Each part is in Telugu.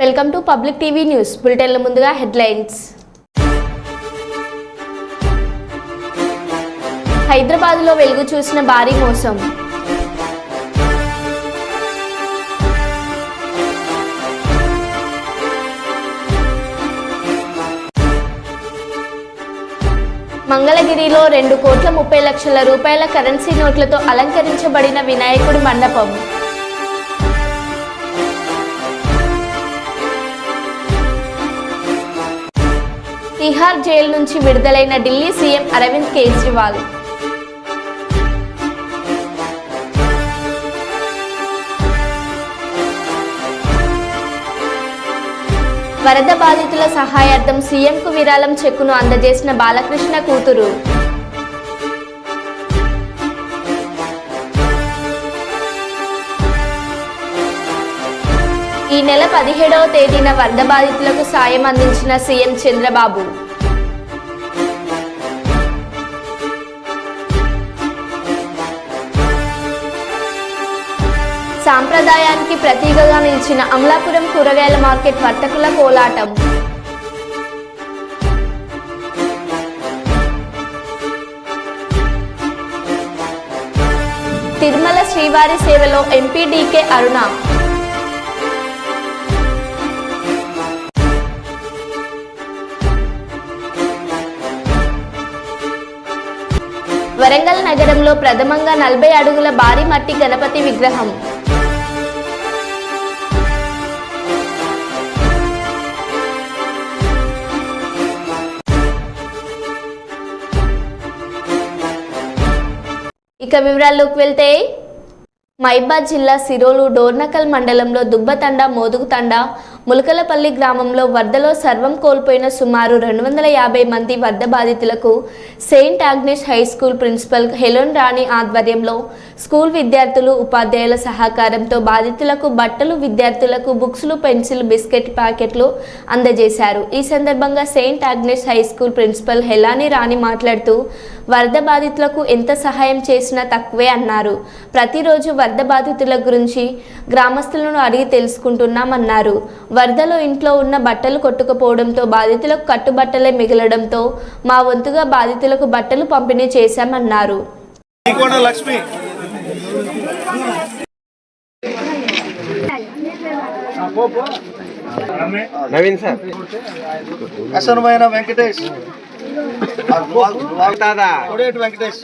Welcome to public TV news బులెటిన్ల ముందుగా హెడ్లైన్స్. హైదరాబాద్లో వెలుగు చూసిన భారీ మోసం. మంగళగిరిలో 2,30,00,000 రూపాయల కరెన్సీ నోట్లతో అలంకరించబడిన వినాయకుడి మండపం. తిహార్ జైలు నుంచి విడుదలైన ఢిల్లీ సీఎం అరవింద్ కేజ్రీవాల్. వరద బాధితుల సహాయార్థం సీఎంకు విరాళం చెక్కును అందజేసిన బాలకృష్ణ కూతురు. ఈ నెల 17వ తేదీన వరద బాధితులకు సాయం అందించిన సీఎం చంద్రబాబు. సాంప్రదాయానికి ప్రతీకగా నిలిచిన అమలాపురం కూరగాయల మార్కెట్ వర్తకుల కోలాటం. తిరుమల శ్రీవారి సేవలో ఎంపీ డీకే అరుణ. వరంగల్ నగరంలో ప్రథమంగా 40 అడుగుల భారీ మట్టి గణపతి విగ్రహం. ఇక వివరాల్లోకి వెళ్తే మహబూబాబాద్ జిల్లా సిరోలు డోర్నకల్ మండలంలో దుబ్బతండ మోదుగుతండ ములకలపల్లి గ్రామంలో వరదలో సర్వం కోల్పోయిన సుమారు 250 మంది వరద బాధితులకు Saint Agnes high school principal హెలోన్ రాణి ఆధ్వర్యంలో స్కూల్ విద్యార్థులు ఉపాధ్యాయుల సహకారంతో బాధితులకు బట్టలు, విద్యార్థులకు బుక్స్లు, పెన్సిల్, బిస్కెట్ ప్యాకెట్లు అందజేశారు. ఈ సందర్భంగా Saint Agnes high school principal హెలాని రాణి మాట్లాడుతూ వరద బాధితులకు ఎంత సహాయం చేసినా తక్కువే అన్నారు. ప్రతిరోజు వరద బాధితుల గురించి గ్రామస్తులను అడిగి తెలుసుకుంటున్నామన్నారు. వరదలో ఇంట్లో ఉన్న బట్టలు కొట్టుకుపోవడంతో బాధితులకు కట్టుబట్టలే మిగలడంతో మా వంతుగా బాధితులకు బట్టలు పంపిణీ చేశామన్నారు. నవీన్ సార్ అసనమైన వెంకటేష్ వెంకటేష్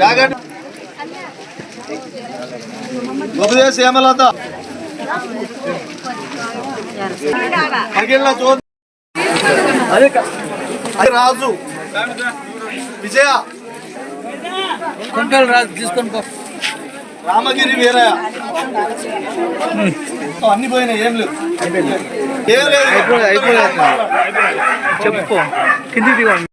జాగట్ ఉపదేశ హేమలత రాజు విజయ రాజు తీసుకొని రామగిరి వీరయ్య అన్ని పోయినాయి. ఏం లేవు, చెప్పు కింది దిగండి.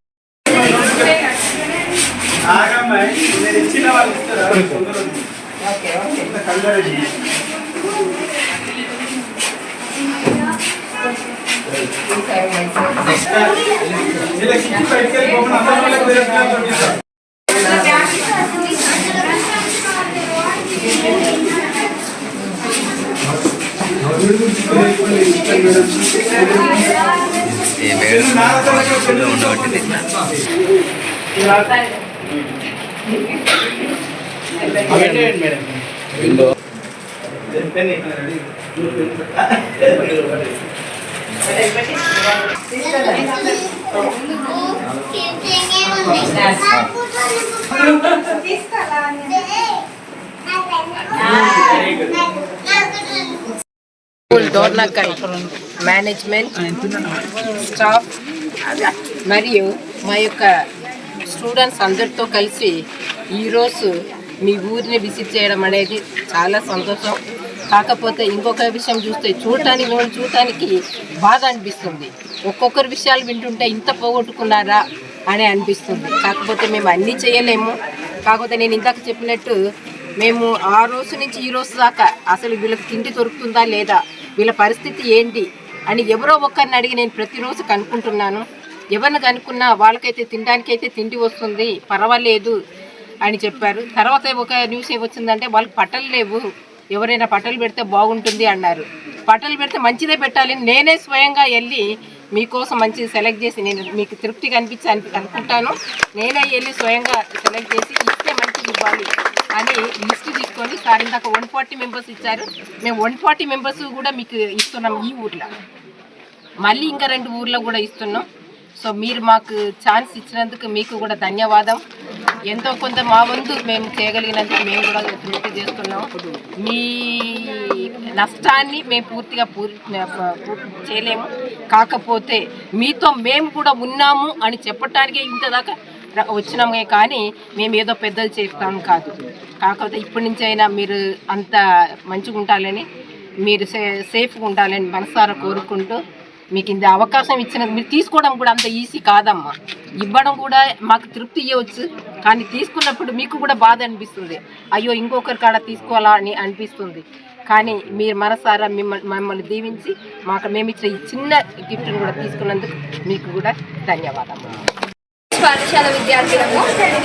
డోర్నకల్ మేనేజ్మెంట్ స్టాఫ్ మరియు మా యొక్క స్టూడెంట్స్ అందరితో కలిసి ఈరోజు మీ ఊరిని విజిట్ చేయడం అనేది చాలా సంతోషం. కాకపోతే ఇంకొక విషయం చూడటానికి బాధ అనిపిస్తుంది. ఒక్కొక్కరి విషయాలు వింటుంటే ఇంత పోగొట్టుకున్నారా అని అనిపిస్తుంది. కాకపోతే మేము అన్నీ చేయలేము. కాకపోతే నేను ఇందాక చెప్పినట్టు మేము ఆ రోజు నుంచి ఈ రోజు దాకా అసలు వీళ్ళకి తిండి దొరుకుతుందా లేదా, వీళ్ళ పరిస్థితి ఏంటి అని ఎవరో ఒక్కరిని అడిగి నేను ప్రతిరోజు కనుక్కుంటున్నాను. ఎవరిని కనుక్కున్నా వాళ్ళకైతే తినడానికైతే తిండి వస్తుంది, పర్వాలేదు అని చెప్పారు. తర్వాత ఒక న్యూస్ ఏమొచ్చిందంటే వాళ్ళకి పట్టలు లేవు, ఎవరైనా పట్టలు పెడితే బాగుంటుంది అన్నారు. పట్టలు పెడితే మంచిదే పెట్టాలి, నేనే స్వయంగా వెళ్ళి మీకోసం మంచిది సెలెక్ట్ చేసి నేను మీకు తృప్తిగా అనుకుంటాను, నేనే వెళ్ళి స్వయంగా సెలెక్ట్ చేసి ఇస్తే మంచిది ఇవ్వాలి అని లిస్ట్ తీసుకొని సార్ ఇందాక 140 మెంబర్స్ ఇచ్చారు, మేము 140 మెంబర్స్ కూడా మీకు ఇస్తున్నాం ఈ ఊర్లో, మళ్ళీ ఇంకా 2 ఊర్లో కూడా ఇస్తున్నాం. సో మీరు మాకు ఛాన్స్ ఇచ్చినందుకు మీకు కూడా ధన్యవాదం. ఎంతో కొంత మా వంతు మేము చేయగలిగినందుకు మేము కూడా పూర్తి చేస్తున్నాం. మీ నష్టాన్ని మేము పూర్తిగా చేయలేము, కాకపోతే మీతో మేము కూడా ఉన్నాము అని చెప్పటానికే ఇంత దాకా వచ్చినామే, కానీ మేము ఏదో పెద్దలు చేస్తాం కాదు. కాకపోతే ఇప్పటి నుంచి అయినా మీరు అంత మంచిగా ఉండాలని, మీరు సేఫ్గా ఉండాలని మనసారా కోరుకుంటూ, మీకు ఇంత అవకాశం ఇచ్చినది మీరు తీసుకోవడం కూడా అంత ఈజీ కాదమ్మా. ఇవ్వడం కూడా మాకు తృప్తి ఇవ్వచ్చు, కానీ తీసుకున్నప్పుడు మీకు కూడా బాధ అనిపిస్తుంది, అయ్యో ఇంకొకరి కాడ తీసుకోవాలా అని అనిపిస్తుంది. కానీ మీరు మనసారా మమ్మల్ని దీవించి మేము ఇచ్చిన ఈ చిన్న గిఫ్ట్ని కూడా తీసుకున్నందుకు మీకు కూడా ధన్యవాదాలు. పాఠశాల విద్యార్థులకు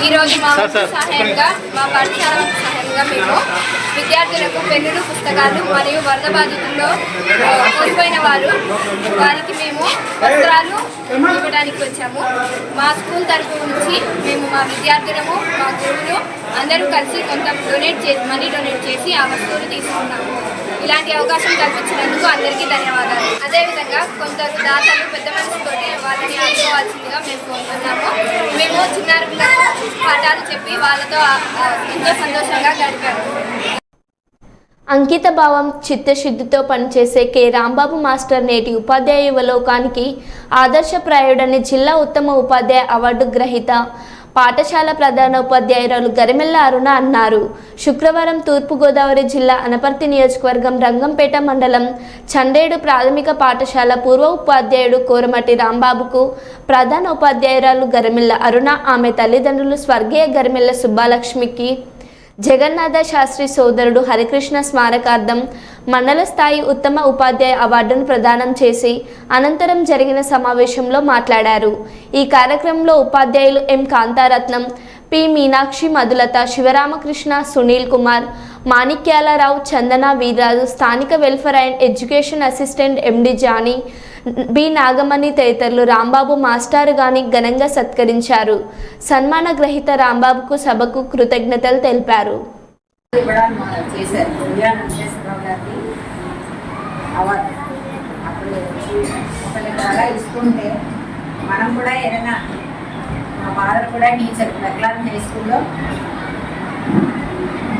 ఈరోజు మా సహాయంగా మేము విద్యార్థులకు పెన్నులు, పుస్తకాలు మరియు వరద బాధితుల్లో కోల్పోయిన వారికి మేము వస్త్రాలు ఇవ్వడానికి వచ్చాము. మా స్కూల్ తరఫు నుంచి మేము మా విద్యార్థులము, మా గురువులు అందరూ కలిసి కొంత మనీ డొనేట్ చేసి ఆ వస్తువులు తీసుకున్నాము. ఇలాంటి అవకాశం కల్పించినందుకు అందరికీ ధన్యవాదాలు. అదేవిధంగా కొందరు దాతలు పెద్ద మనసుతోటి వాళ్ళని ఆదుకోవాల్సిందిగా మేము కోరుతున్నాము. మేము చిన్నారులకు పాఠాలు చెప్పి వాళ్ళతో ఎంతో సంతోషంగా గడిపాము. అంకిత భావం, చిత్తశుద్ధితో పనిచేసే కె రాంబాబు మాస్టర్ నేటి ఉపాధ్యాయ యువలోకానికి ఆదర్శప్రాయుడని జిల్లా ఉత్తమ ఉపాధ్యాయ అవార్డు గ్రహీత పాఠశాల ప్రధాన ఉపాధ్యాయురాలు గరిమెల్ల అరుణ అన్నారు. శుక్రవారం తూర్పుగోదావరి జిల్లా అనపర్తి నియోజకవర్గం రంగంపేట మండలం చండేడు ప్రాథమిక పాఠశాల పూర్వ ఉపాధ్యాయుడు కోరమటి రాంబాబుకు ప్రధాన ఉపాధ్యాయురాలు గరిమెల్ల అరుణ, ఆమె తల్లిదండ్రులు స్వర్గీయ గరిమెల్ల సుబ్బాలక్ష్మికి జగన్నాథ శాస్త్రి సోదరుడు హరికృష్ణ స్మారకార్థం మండల స్థాయి ఉత్తమ ఉపాధ్యాయ అవార్డును ప్రదానం చేసి అనంతరం జరిగిన సమావేశంలో మాట్లాడారు. ఈ కార్యక్రమంలో ఉపాధ్యాయులు ఎం కాంతారత్నం, పి మీనాక్షి, మధులత, శివరామకృష్ణ, సునీల్ కుమార్, మాణిక్యాలరావు, చందన వీర్రాజు, స్థానిక welfare and education assistant MD Jani, B Nagamani తదితరులు రాంబాబు మాస్టారు గాని ఘనంగా సత్కరించారు. సన్మాన గ్రహీత రాంబాబుకు సభకు కృతజ్ఞతలు తెలిపారు. మనం కూడా ఏదైనా మా ఫాదర్ కూడా టీచర్ మెక్లాన్ హై స్కూల్లో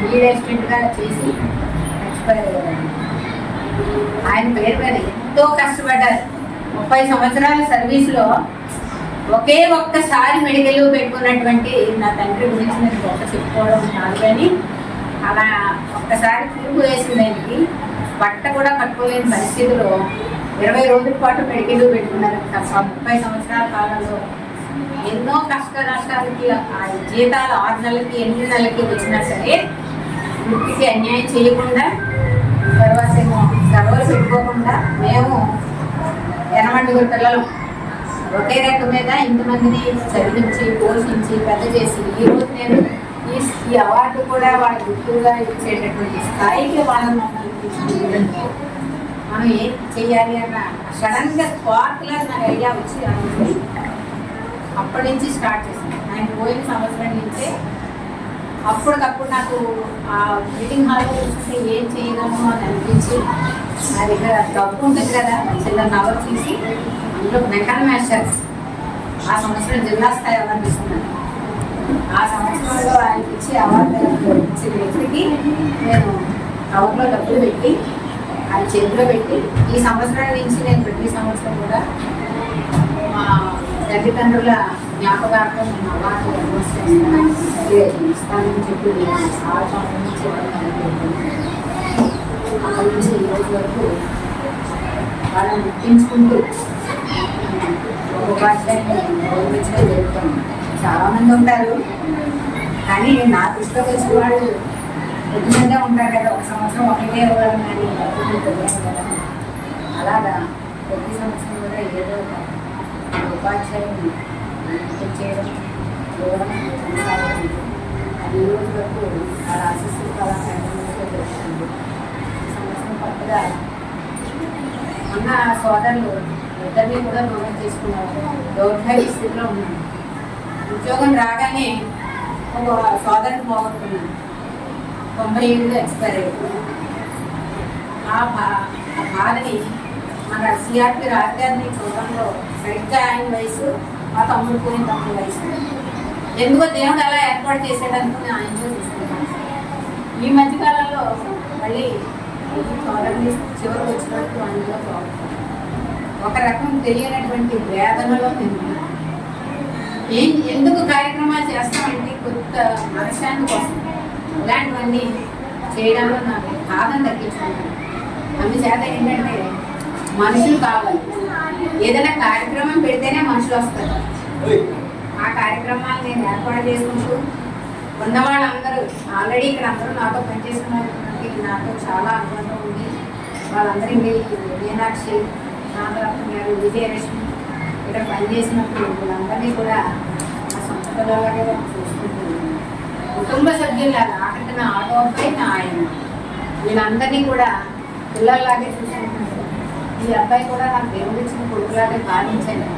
లీడ్ అసిస్టెంట్గా చేసి ఎక్స్పైర్ ఆయన పేరు మీద ఎంతో కష్టపడ్డారు. 30 సంవత్సరాల సర్వీస్లో ఒకే ఒక్కసారి మెడికల్ పెట్టుకున్నటువంటి నా తండ్రి గురించి నేను గొప్ప చెప్పుకోవడం కాదు, కానీ అలా ఒక్కసారి తిరుగు వేసింది ఆయనకి. బట్ట కూడా కట్టుకోలేని పరిస్థితిలో 20 రోజుల పాటు మెడికల్ పెట్టుకున్నారు తప్ప 30 సంవత్సరాల కాలంలో ఎన్నో కష్ట నష్టాలకి ఆ జీతాలు 6 నెలలకి 8 నెలలకి వచ్చినా సరే వృత్తికి అన్యాయం చేయకుండా, తర్వాత ఏమో సెలవులు పెట్టుకోకుండా మేము 8 పిల్లలు ఒకే రేఖ మీద ఇంతమందిని చదివించి పోషించి పెద్ద చేసి ఈరోజు నేను ఈ అవార్డు కూడా వాళ్ళ గుర్తుగా ఇచ్చేటటువంటి స్థాయికి వాళ్ళని మమ్మల్ని తీసుకుంటే మనం ఏం చెయ్యాలి అన్న సడన్గా స్పార్క్లా నాకు ఐడియా వచ్చి అప్పటి నుంచి స్టార్ట్ చేశాను. ఆయన పోయిన సంవత్సరం నుంచే అప్పటికప్పుడు నాకు ఆ మీటింగ్ హాల్లో చూస్తే ఏం చేయగలను అని అనిపించి నా దగ్గర డబ్బు ఉంటుంది కదా, చిన్న నవర్ తీసి అందులో మెకాన్ మాస్టర్స్ ఆ సంవత్సరం జిల్లా స్థాయి అవార్డు ఇస్తున్నాను. ఆ సంవత్సరంలో ఆయనకి ఇచ్చి అవార్డు ఇచ్చిన వ్యక్తికి నేను కవర్లో డబ్బులు పెట్టి ఆయన చేతిలో పెట్టి ఈ సంవత్సరం నుంచి నేను ప్రతి సంవత్సరం కూడా మా తల్లిదండ్రుల జ్ఞాపకార్థం నేను అవార్డు ఇస్తానని చెప్పి అక్కడి నుంచి ఈ రోజు వరకు వాళ్ళని గుర్తించుకుంటూ ఉపాధ్యాయుని గౌరవించడం జరుగుతుంది. చాలామంది ఉంటారు, కానీ నా దృష్టిలోకి వచ్చిన వాళ్ళు కొద్దిమందే ఉంటారు కదా, ఒక సంవత్సరం ఒకటే ఇవ్వడం కానీ తెలియదు కదా. అలాగా ప్రతి సంవత్సరం కూడా ఏదో ఉపాధ్యాయులు చేయడం చూడడం కొనసాగుతుంది. అది ఈ రోజు వరకు వాళ్ళ ఆశీస్సులు అలా కంటిన్యూస్గా జరుగుతుంది. ఈ సంవత్సరం కొత్తగా ఉన్న సోదరులు ఇద్దరిని కూడా దూరం చేసుకున్నారు. దౌర్భాగ్య స్థితిలో ఉన్నాను. ఉద్యోగం రాగానే ఒక సోదరుని పోగొట్టుకున్నాను. 90 ఏళ్ళు ఎక్స్పైర్ అయిపోయింది. ఆ బాధని మన సిఆర్పి రాజధాని చూడంలో సరిగ్గా ఆయన వయసు, ఆ తమ్ముడు పోయిన తమ్ముడు వయసు, ఎందుకో దేవుడు అలా ఏర్పాటు చేసేటందుకు ఆయనతో చూసుకుంటాను. ఈ మధ్యకాలంలో మళ్ళీ సోదరుని చివరికి వచ్చినట్టు ఆయనలో పోగొట్టుకున్నాను. ఒక రకం తెలియనటువంటి వేదనలో తింటున్నాను. ఎందుకు కార్యక్రమాలు చేస్తామంటే కొత్త మనశ్శాంతి కోసం ఇలాంటివన్నీ చేయడంలో నాకు బాధను తగ్గించుకుంటాను. అందుచేత ఏంటంటే మనుషులు కావాలి. ఏదైనా కార్యక్రమం పెడితేనే మనుషులు వస్తారు. ఆ కార్యక్రమాలు నేను ఏర్పాటు చేసుకుంటూ ఉన్న వాళ్ళందరూ ఆల్రెడీ ఇక్కడ అందరూ నాతో పనిచేసిన వాళ్ళకి నాతో చాలా అనుబంధం ఉంది. వాళ్ళందరికీ మీనాక్షి, నాగరత్న గారు, విజయలక్ష్మి ఇక్కడ పనిచేసినప్పుడు వీళ్ళందరినీ కూడా నా సొంత పిల్లలాగే చూసుకుంటున్నాను. కుటుంబ సభ్యులాగా ఆఖరికి నా ఆటో అబ్బాయి, నా ఆయన, వీళ్ళందరినీ కూడా పిల్లల్లాగే చూసుకుంటున్నాను. ఈ అబ్బాయి కూడా నాకు దేవుడు ఇచ్చిన కొడుకులాగే భావించాను.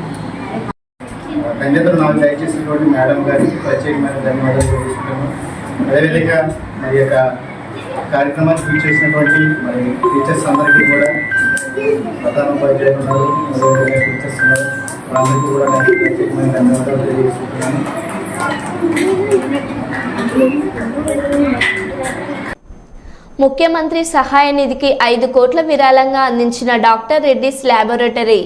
కన్యతలు నాకు దయచేసినటువంటి మేడం గారికి ప్రత్యేకమైన ధన్యవాదాలు తెలుసుకున్నాను. అదేవిధంగా మరి యొక్క కార్యక్రమాన్ని పూర్తి చేసినటువంటి మరి టీచర్స్ అందరికీ కూడా, ప్రధాన ఉపాధ్యాయులు ఉన్నారు, అదేవిధంగా టీచర్స్ ఉన్నారు, వాళ్ళందరికీ కూడా నేను ప్రత్యేకమైన ధన్యవాదాలు తెలియజేసుకుంటున్నాను. ముఖ్యమంత్రి సహాయ నిధికి 5 కోట్ల విరాళంగా అందించిన డాక్టర్ రెడ్డిస్ ల్యాబొరేటరీ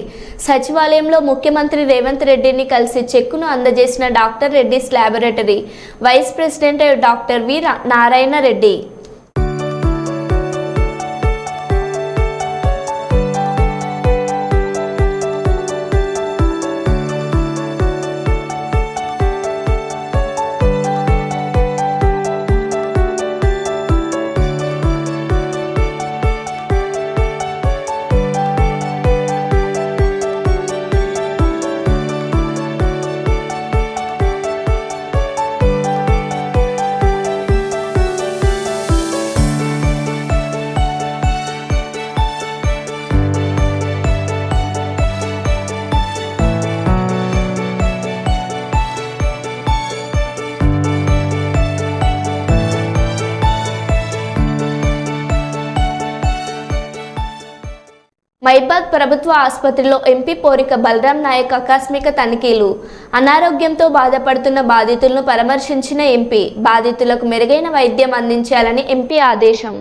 సచివాలయంలో ముఖ్యమంత్రి రేవంత్ రెడ్డిని కలిసి చెక్కును అందజేసిన doctor Reddy's laboratory vice president doctor V Narayana Reddy. మైబాద్ ప్రభుత్వ ఆసుపత్రిలో ఎంపీ పోరిక బలరాం నాయక్ ఆకస్మిక తనిఖీలు. అనారోగ్యంతో బాధపడుతున్న బాధితులను పరామర్శించిన ఎంపీ బాధితులకు మెరుగైన వైద్యం అందించాలని ఎంపీ ఆదేశం.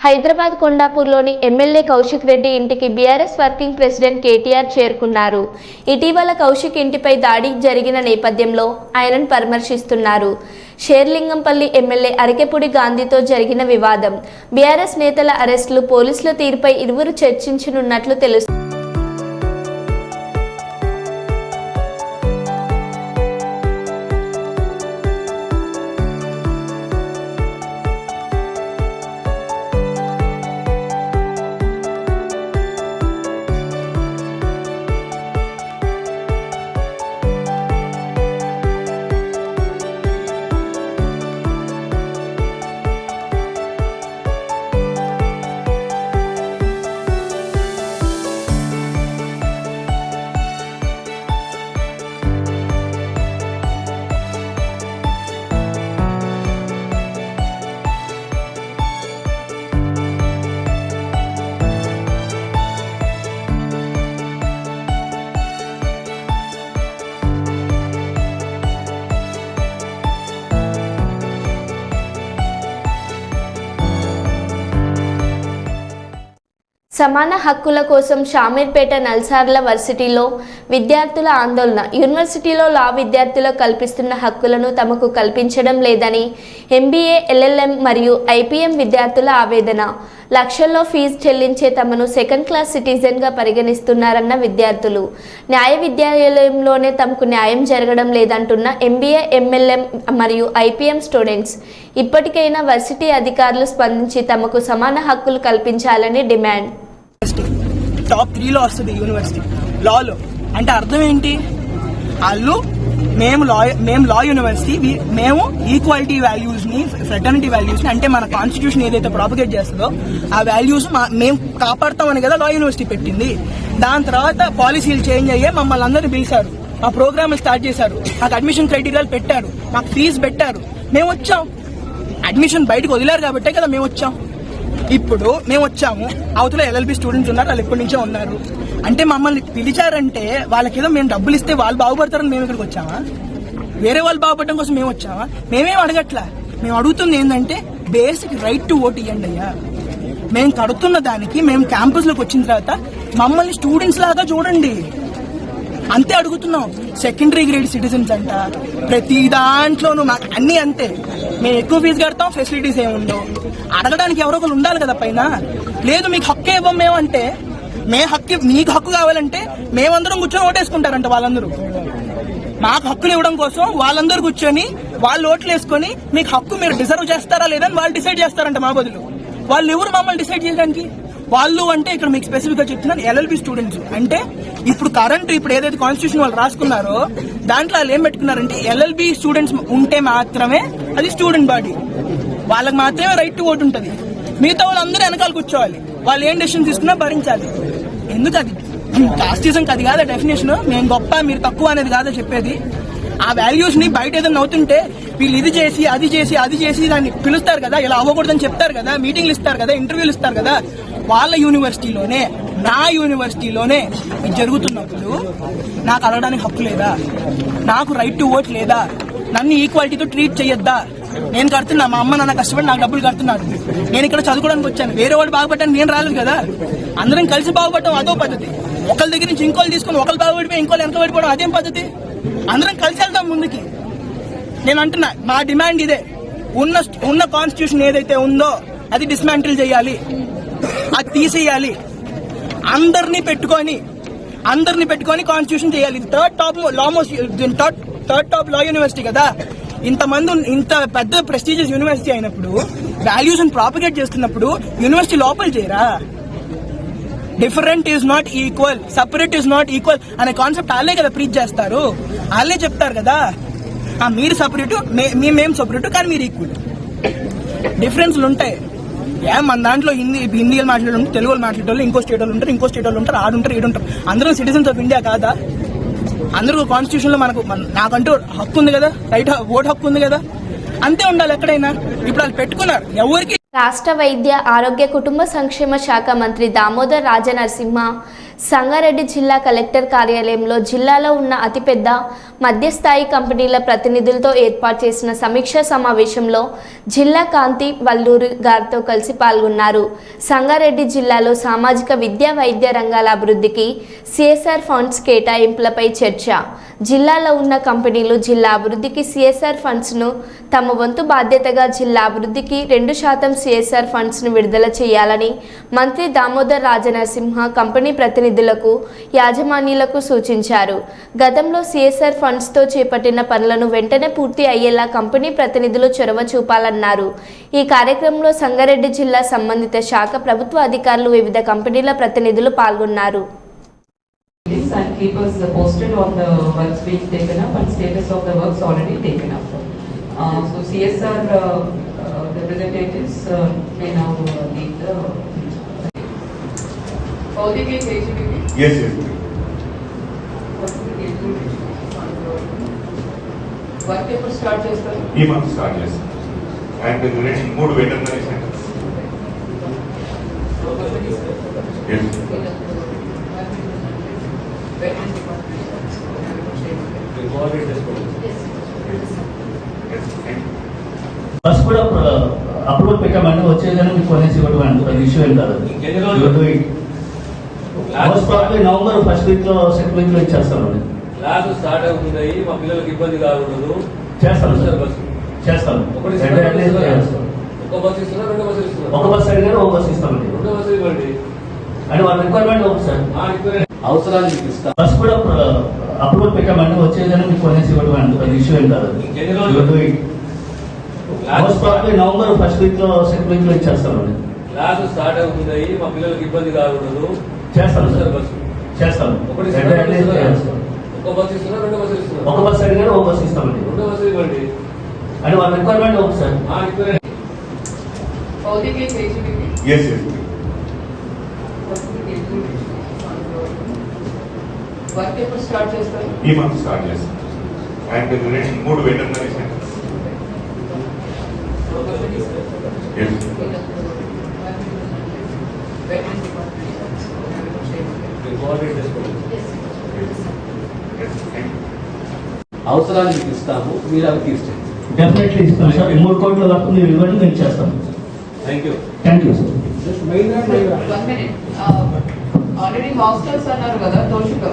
హైదరాబాద్ కొండాపూర్లోని ఎమ్మెల్యే కౌశిక్ రెడ్డి ఇంటికి బీఆర్ఎస్ వర్కింగ్ ప్రెసిడెంట్ కేటీఆర్ చేరుకున్నారు. ఇటీవల కౌశిక్ ఇంటిపై దాడి జరిగిన నేపథ్యంలో ఆయనను పరామర్శిస్తున్నారు. షేర్లింగంపల్లి ఎమ్మెల్యే అరకెపూడి గాంధీతో జరిగిన వివాదం, బీఆర్ఎస్ నేతల అరెస్టులు, పోలీసుల తీరుపై ఇరువురు చర్చించనున్నట్లు తెలుస్తుంది. సమాన హక్కుల కోసం షామీర్పేట నల్సార్ల వర్సిటీలో విద్యార్థుల ఆందోళన. యూనివర్సిటీలో లా విద్యార్థులకు కల్పిస్తున్న హక్కులను తమకు కల్పించడం లేదని MBA, LLM మరియు IPM విద్యార్థుల ఆవేదన. లక్షల్లో ఫీజు చెల్లించే తమను సెకండ్ క్లాస్ సిటిజన్గా పరిగణిస్తున్నారన్న విద్యార్థులు. న్యాయ విద్యాలయంలోనే తమకు న్యాయం జరగడం లేదంటున్న MBA, MLM మరియు IPM స్టూడెంట్స్. ఇప్పటికైనా వర్సిటీ అధికారులు స్పందించి తమకు సమాన హక్కులు కల్పించాలని డిమాండ్. టాప్ 3లో వస్తుంది యూనివర్సిటీ లాలో. అంటే అర్థం ఏంటి? వాళ్ళు మేము లా యూనివర్సిటీ, మేము ఈక్వాలిటీ వాల్యూస్ ని, ఫ్రెటర్నిటీ వాల్యూస్ ని, అంటే మన కాన్స్టిట్యూషన్ ఏదైతే ప్రాపగేట్ చేస్తుందో ఆ వాల్యూస్ మేము కాపాడుతామని కదా లా యూనివర్సిటీ పెట్టింది. దాని తర్వాత పాలసీలు చేంజ్ అయ్యే మమ్మల్ని అందరినీ పిలిచారు, ఆ ప్రోగ్రామ్ స్టార్ట్ చేశారు, మాకు అడ్మిషన్ క్రైటీరియాలు పెట్టారు, మాకు ఫీజు పెట్టారు, మేము వచ్చాం. అడ్మిషన్ బయటకు వదిలేరు కాబట్టే కదా మేము వచ్చాం. ఇప్పుడు మేము వచ్చాము, అవతల LLB స్టూడెంట్స్ ఉన్నారు, వాళ్ళు ఎప్పటి నుంచో ఉన్నారు. అంటే మమ్మల్ని పిలిచారంటే వాళ్ళకేదో మేము డబ్బులు ఇస్తే వాళ్ళు బాగుపడతారని మేము ఇక్కడికి వచ్చామా? వేరే వాళ్ళు బాగుపడడం కోసం మేము వచ్చామా? మేమేం అడగట్లా. మేము అడుగుతుంది ఏంటంటే బేసిక్ రైట్ టు ఓట్ ఇవ్వండి అయ్యా. మేము కడుతున్న దానికి మేము క్యాంపస్లోకి వచ్చిన తర్వాత మమ్మల్ని స్టూడెంట్స్ లాగా చూడండి, అంతే అడుగుతున్నాం. సెకండరీ గ్రేడ్ సిటిజన్స్ అంట, ప్రతి దాంట్లోనూ మాకు అన్ని అంతే. మేము ఎక్కువ ఫీజు కడతాం, ఫెసిలిటీస్ ఏముండవు. అడగడానికి ఎవరో ఒకరు ఉండాలి కదా పైన. లేదు మీకు హక్కే ఇవ్వం మేము అంటే, మీకు హక్కు కావాలంటే మేమందరం కూర్చొని ఓటేసుకుంటారంట వాళ్ళందరూ. మాకు హక్కులు ఇవ్వడం కోసం వాళ్ళందరూ కూర్చొని వాళ్ళు ఓట్లు వేసుకొని మీకు హక్కు మీరు డిజర్వ్ చేస్తారా లేదని వాళ్ళు డిసైడ్ చేస్తారంట మా బదులు. వాళ్ళు ఎవరు మమ్మల్ని డిసైడ్ చేయడానికి? వాళ్ళు అంటే ఇక్కడ మీకు స్పెసిఫిక్ గా చెప్తున్నాను, LLB స్టూడెంట్స్. అంటే ఇప్పుడు ఏదైతే కాన్స్టిట్యూషన్ వాళ్ళు రాసుకున్నారో దాంట్లో వాళ్ళు ఏం పెట్టుకున్నారంటే LLB స్టూడెంట్స్ ఉంటే మాత్రమే అది స్టూడెంట్ బాడీ, వాళ్ళకి మాత్రమే రైట్ టు ఓట్ ఉంటుంది. మిగతా వాళ్ళందరూ వెనకాల కూర్చోవాలి, వాళ్ళు ఏం డెసిషన్ తీసుకున్నా భరించాలి. ఎందుకు? అది కాస్టిజంకి అది కాదా డెఫినేషన్? మేము గొప్ప మీరు తక్కువ అనేది కాదా చెప్పేది? ఆ వాల్యూస్ ని బయట ఏదైనా అవుతుంటే వీళ్ళు ఇది చేసి అది చేసి దాన్ని పిలుస్తారు కదా, ఇలా అవ్వకూడదని చెప్తారు కదా, మీటింగ్లు ఇస్తారు కదా, ఇంటర్వ్యూలు ఇస్తారు కదా. వాళ్ళ యూనివర్సిటీలోనే, నా యూనివర్సిటీలోనే ఇది జరుగుతున్నప్పుడు నాకు అడగడానికి హక్కు లేదా? నాకు రైట్ టు ఓట్ లేదా? నన్ను ఈక్వాలిటీతో ట్రీట్ చేయొద్దా? నేను కడుతున్నా, మా అమ్మ నాన్న కష్టపడి నాకు డబ్బులు కడుతున్నారు. నేను ఇక్కడ చదువుకోవడానికి వచ్చాను, వేరే వాడు బాగుపడ్డానికి నేను రాలేదు కదా. అందరం కలిసి బాగుపడటం అదో పద్ధతి. ఒకళ్ళ దగ్గర నుంచి ఇంకోళ్ళు తీసుకుని ఒకళ్ళు బాగుపడిపోయి ఇంకోళ్ళు వెనక పడిపోవడం అదేం పద్ధతి? అందరం కలిసి వెళ్దాం ముందుకి. నేను అంటున్నా, మా డిమాండ్ ఇదే. ఉన్న కాన్స్టిట్యూషన్ ఏదైతే ఉందో అది డిస్మాంటిల్ చేయాలి, అది తీసేయాలి. అందరినీ పెట్టుకొని కాన్స్టిట్యూషన్ చేయాలి. ఇది థర్డ్ టాప్ లా యూనివర్సిటీ కదా. ఇంత పెద్ద ప్రెస్టీజియస్ యూనివర్సిటీ అయినప్పుడు వాల్యూస్ ప్రాపగేట్ చేస్తున్నప్పుడు యూనివర్సిటీ లోపల చేయరా? Different is not equal, separate is not equal అనే కాన్సెప్ట్ వాళ్ళే కదా ప్రీచ్ చేస్తారు, వాళ్ళే చెప్తారు కదా. మీరు సపరేటు, మేము సపరేటు, కానీ మీరు ఈక్వల్. డిఫరెన్స్లు ఉంటాయి. మన దాంట్లో హిందీ మాట్లాడే తెలుగు వాళ్ళు మాట్లాడే ఇంకో స్టేట్ వాళ్ళు ఉంటారు, ఆడుంటారు, ఈడుంటారు. అందరూ సిటిజన్స్ ఆఫ్ ఇండియా కాదా? అందరూ కాన్స్టిట్యూషన్ లో నాకంటూ హక్కు ఉంది కదా, ఓటు హక్కు ఉంది కదా, అంతే ఉండాలి ఎక్కడైనా. ఇప్పుడు వాళ్ళు పెట్టుకున్నారు ఎవరికి. రాష్ట్ర వైద్య ఆరోగ్య కుటుంబ సంక్షేమ శాఖ మంత్రి దామోదర్ రాజనరసింహ సంగారెడ్డి జిల్లా కలెక్టర్ కార్యాలయంలో జిల్లాలో ఉన్న అతిపెద్ద మధ్యస్థాయి కంపెనీల ప్రతినిధులతో ఏర్పాటు చేసిన సమీక్షా సమావేశంలో జిల్లా కాంతి వల్లూరు గారితో కలిసి పాల్గొన్నారు. సంగారెడ్డి జిల్లాలో సామాజిక విద్యా వైద్య రంగాల అభివృద్ధికి CSR ఫండ్స్ కేటాయింపులపై చర్చ. జిల్లాలో ఉన్న కంపెనీలు జిల్లా అభివృద్ధికి CSR ఫండ్స్ను తమ వంతు బాధ్యతగా జిల్లా అభివృద్ధికి 2% CSR ఫండ్స్ను విడుదల చేయాలని మంత్రి దామోదర్ రాజనరసింహ కంపెనీ ప్రతినిధులకు, యాజమాన్యులకు సూచించారు. గతంలో CSR ఫండ్స్తో చేపట్టిన పనులను వెంటనే పూర్తి అయ్యేలా కంపెనీ ప్రతినిధులు చొరవ చూపాలన్నారు. ఈ కార్యక్రమంలో సంగారెడ్డి జిల్లా సంబంధిత శాఖ ప్రభుత్వ అధికారులు, వివిధ కంపెనీల ప్రతినిధులు పాల్గొన్నారు. And keep us posted on the works being taken up and status of the works already taken up. So CSR representatives may now lead the. All the case HBB? Yes. Work ever start చేస్తారు? ఈ మంత్ స్టార్ట్ చేస్తాం. And 3 veterinary centres. Yes. Bus కూడా అప్రూవల్ పెట్టామంటే వచ్చేదని మీకు కొనేసి ఇవ్వడం ఇష్యూ ఏం కాదు. Most probably November first week లో సెకండ్ వీక్ లో ఇచ్చేస్తామండి. క్లాస్ స్టార్ట్ అవుతున్నాయి, మా పిల్లలకి ఇబ్బంది కాకూడదు. చేస్తాను సార్, చేస్తాను. ఒక బస్సు ఇస్తున్నా, రెండు బస్సులు ఇస్తున్నా. ఒక బస్ అడిగారు, ఒక బస్ ఇస్తామండి. రెండు బస్సులు ఇవ్వండి. అంటే వాళ్ళ రిక్వైర్మెంట్ ఒకటి సార్. అవసరాలు మీకు ఇస్తాం. బస్ కూడా అప్రూవల్ పెట్టామంటే వచ్చేదని మీకు కొనేసి ఇవ్వడం అంత ఇష్యూ ఏం కాదు. Most probably November first week లో సెకండ్ వీక్ లో ఇచ్చేస్తామండి. క్లాస్ స్టార్ట్ అవుతున్నాయి, మా పిల్లలకి ఇబ్బంది కాకూడదు. చేస్తాను సార్, చేస్తాను. ఒక బస్సు ఇస్తున్నా, రెండు బస్సులు ఇస్తున్నా. ఒక బస్ అడిగారు, ఒక బస్ ఇస్తామండి. రెండు బస్సులు ఇవ్వండి. అంటే వాళ్ళ రిక్వైర్మెంట్ ఒకటి సార్. ఎస్ ఎస్ వర్క్ ఎప్పుడు స్టార్ట్ చేస్తారు? ఈ మంత్ స్టార్ట్ చేస్తాం. And relation 3 veterinary centres. అవసరాలు మీకు ఇస్తాము, మీరు అవి తీర్చండి. డెఫినెట్లీ ఇస్తాం సార్. 3 కోట్ల వరకు మీరు ఇవ్వండి, మేము చేస్తాం. Thank you. Thank you sir. 1 minute. Already hostels అన్నారు కదా, తోషిక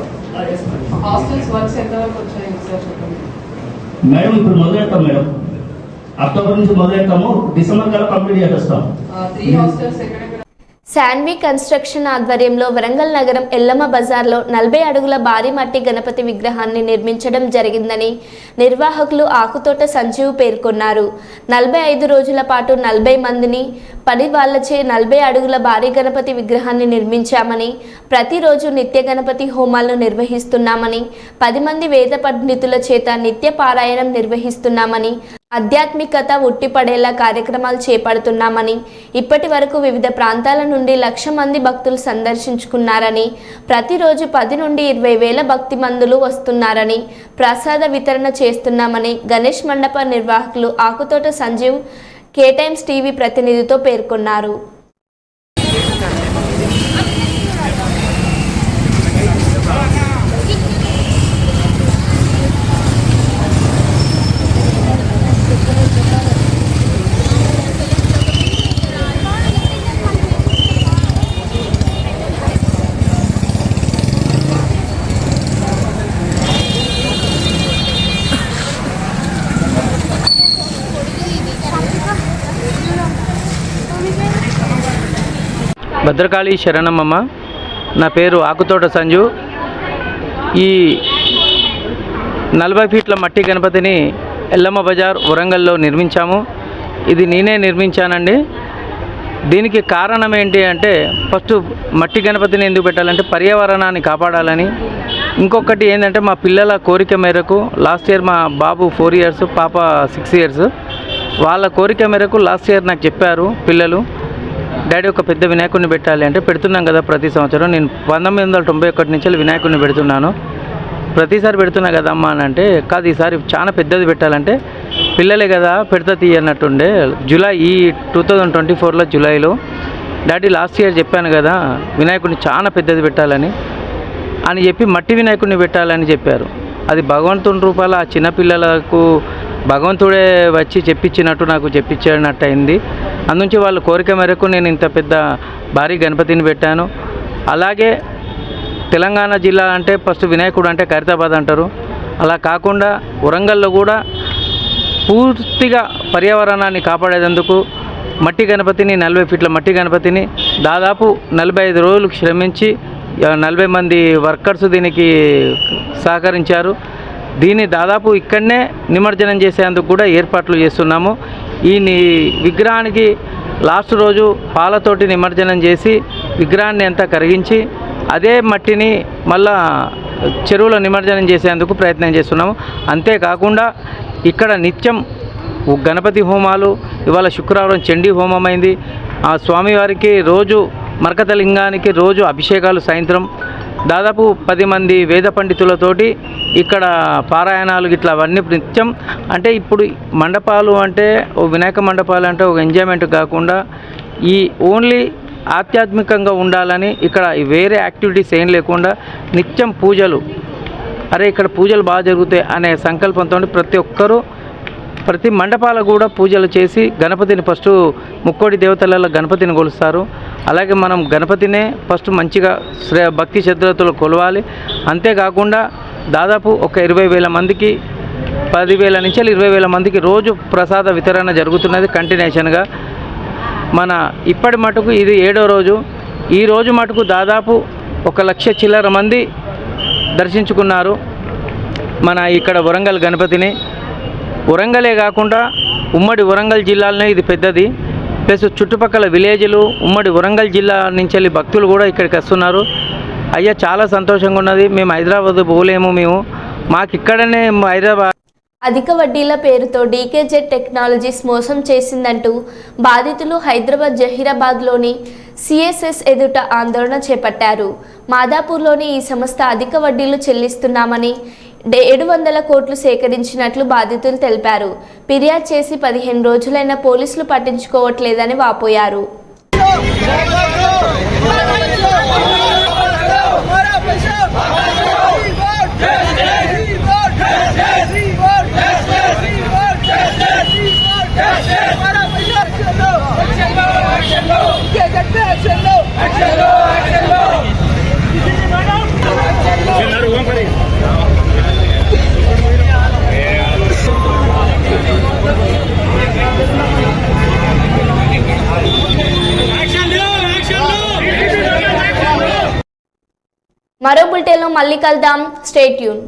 హాస్టల్స్ వర్క్స్ ఎంతవరకు వచ్చాయి సార్ చెప్పండి. మేడం ఇప్పుడు మొదలెడతాం మేడం. అక్టోబర్ నుంచి మొదలెడతాము, డిసెంబర్ కల్లా కంప్లీట్ చేస్తాం. 3 హాస్టల్స్ ఎక్కడ? శాన్వి కన్స్ట్రక్షన్ ఆధ్వర్యంలో వరంగల్ నగరం ఎల్లమ్మ బజార్లో 40 అడుగుల భారీ మట్టి గణపతి విగ్రహాన్ని నిర్మించడం జరిగిందని నిర్వాహకులు ఆకుతోట సంజీవ్ పేర్కొన్నారు. 45 రోజుల పాటు 40 మందిని పని వాళ్లచే 40 అడుగుల భారీ గణపతి విగ్రహాన్ని నిర్మించామని, ప్రతిరోజు నిత్య గణపతి హోమాలను నిర్వహిస్తున్నామని, 10 మంది వేద పండితుల చేత నిత్య పారాయణం నిర్వహిస్తున్నామని, ఆధ్యాత్మికత ఉట్టిపడేలా కార్యక్రమాలు చేపడుతున్నామని, ఇప్పటి వరకు వివిధ ప్రాంతాల నుండి 1,00,000 మంది భక్తులు సందర్శించుకున్నారని, ప్రతిరోజు 10 నుండి 20,000 భక్తి మందులు వస్తున్నారని, ప్రసాద వితరణ చేస్తున్నామని గణేష్ మండప నిర్వాహకులు Akuthota Sanjeev K times TV ప్రతినిధితో పేర్కొన్నారు. భద్రకాళి శరణమ్మమ్మ. నా పేరు ఆకుతోట సంజు. ఈ 40 ఫీట్ల మట్టి గణపతిని ఎల్లమ్మ బజార్ వరంగల్లో నిర్మించాము. ఇది నేనే నిర్మించానండి. దీనికి కారణం ఏంటి అంటే, ఫస్ట్ మట్టి గణపతిని ఎందుకు పెట్టాలంటే పర్యావరణాన్ని కాపాడాలని, ఇంకొకటి ఏంటంటే మా పిల్లల కోరిక మేరకు లాస్ట్ ఇయర్ మా బాబు 4 ఇయర్స్, పాప 6 ఇయర్స్, వాళ్ళ కోరిక మేరకు లాస్ట్ ఇయర్ నాకు చెప్పారు పిల్లలు, డాడీ ఒక పెద్ద వినాయకుడిని పెట్టాలి అంటే, పెడుతున్నాం కదా ప్రతి సంవత్సరం. నేను 1991 నుంచి వినాయకుడిని పెడుతున్నాను, ప్రతిసారి పెడుతున్నా కదమ్మా అని అంటే, కాదు ఈసారి చాలా పెద్దది పెట్టాలంటే, పిల్లలే కదా పెడతా తీయన్నట్టుండే. జూలై 2024లో జూలైలో డాడీ లాస్ట్ ఇయర్ చెప్పాను కదా వినాయకుడిని చాలా పెద్దది పెట్టాలని అని చెప్పి మట్టి వినాయకుడిని పెట్టాలని చెప్పారు. అది భగవంతుని రూపాల ఆ చిన్నపిల్లలకు భగవంతుడే వచ్చి చెప్పించినట్టు నాకు చెప్పించినట్టు అయింది. అందుంచి వాళ్ళ కోరిక మేరకు నేను ఇంత పెద్ద భారీ గణపతిని పెట్టాను. అలాగే తెలంగాణ జిల్లా అంటే ఫస్ట్ వినాయకుడు అంటే ఖైరతాబాద్ అంటారు. అలా కాకుండా వరంగల్లో కూడా పూర్తిగా పర్యావరణాన్ని కాపాడేందుకు మట్టి గణపతిని 40 ఫీట్ల మట్టి గణపతిని దాదాపు 45 రోజులు శ్రమించి 40 మంది వర్కర్స్ దీనికి సహకరించారు. దీన్ని దాదాపు ఇక్కడనే నిమజ్జనం చేసేందుకు కూడా ఏర్పాట్లు చేస్తున్నాము. ఈ విగ్రహానికి లాస్ట్ రోజు పాలతోటి నిమజ్జనం చేసి విగ్రహాన్ని అంతా కరిగించి అదే మట్టిని మళ్ళా చెరువులో నిమజ్జనం చేసేందుకు ప్రయత్నం చేస్తున్నాము. అంతేకాకుండా ఇక్కడ నిత్యం గణపతి హోమాలు, ఇవాళ శుక్రవారం చండీ హోమం అయింది. ఆ స్వామివారికి రోజు మరకతలింగానికి రోజు అభిషేకాలు సాయంత్రం. దాదాపు 10 మంది వేద పండితులతోటి ఇక్కడ పారాయణాలు ఇట్లా అవన్నీ నిత్యం. అంటే ఇప్పుడు మండపాలు అంటే ఓ వినాయక మండపాలు అంటే ఒక ఎంజాయ్మెంట్ కాకుండా ఈ ఓన్లీ ఆధ్యాత్మికంగా ఉండాలని ఇక్కడ వేరే యాక్టివిటీస్ ఏం లేకుండా నిత్యం పూజలు, అరే ఇక్కడ పూజలు బాగా జరుగుతాయి అనే సంకల్పంతో ప్రతి ఒక్కరూ ప్రతి మండపాలకు కూడా పూజలు చేసి గణపతిని ఫస్ట్ ముక్కోడి దేవతలలో గణపతిని కొలుస్తారు. అలాగే మనం గణపతినే ఫస్ట్ మంచిగా భక్తి శ్రద్ధలతో కొలవాలి. అంతేకాకుండా దాదాపు ఒక 20,000 మందికి 10,000 నుంచి 20,000 మందికి రోజు ప్రసాద వితరణ జరుగుతున్నది కంటిన్యూషన్గా. మన ఇప్పటి మటుకు ఇది 7వ రోజు. ఈ రోజు మటుకు దాదాపు 1,00,000 చిల్లర మంది దర్శించుకున్నారు మన ఇక్కడ వరంగల్ గణపతిని. వరంగలే కాకుండా ఉమ్మడి వరంగల్ జిల్లాలోనే ఇది పెద్దది. ప్లస్ చుట్టుపక్కల విలేజ్లు ఉమ్మడి వరంగల్ జిల్లా నుంచి వెళ్ళి భక్తులు కూడా ఇక్కడికి వస్తున్నారు. అయ్యా చాలా సంతోషంగా ఉన్నది. మేము హైదరాబాద్ పోలేము, మాకు ఇక్కడనే హైదరాబాద్. అధిక వడ్డీల పేరుతో డీకేజెడ్ టెక్నాలజీస్ మోసం చేసిందంటూ బాధితులు హైదరాబాద్ జహీరాబాద్లోని సిఎస్ఎస్ ఎదుట ఆందోళన చేపట్టారు. మాదాపూర్లోని ఈ సంస్థ అధిక వడ్డీలు చెల్లిస్తున్నామని 700 కోట్లు సేకరించినట్లు బాధితులు తెలిపారు. ఫిర్యాదు చేసి 15 రోజులైన పోలీసులు పట్టించుకోవట్లేదని వాపోయారు. మరో బులెటిన్లో మళ్ళీ కలుద్దాం. Stay tune.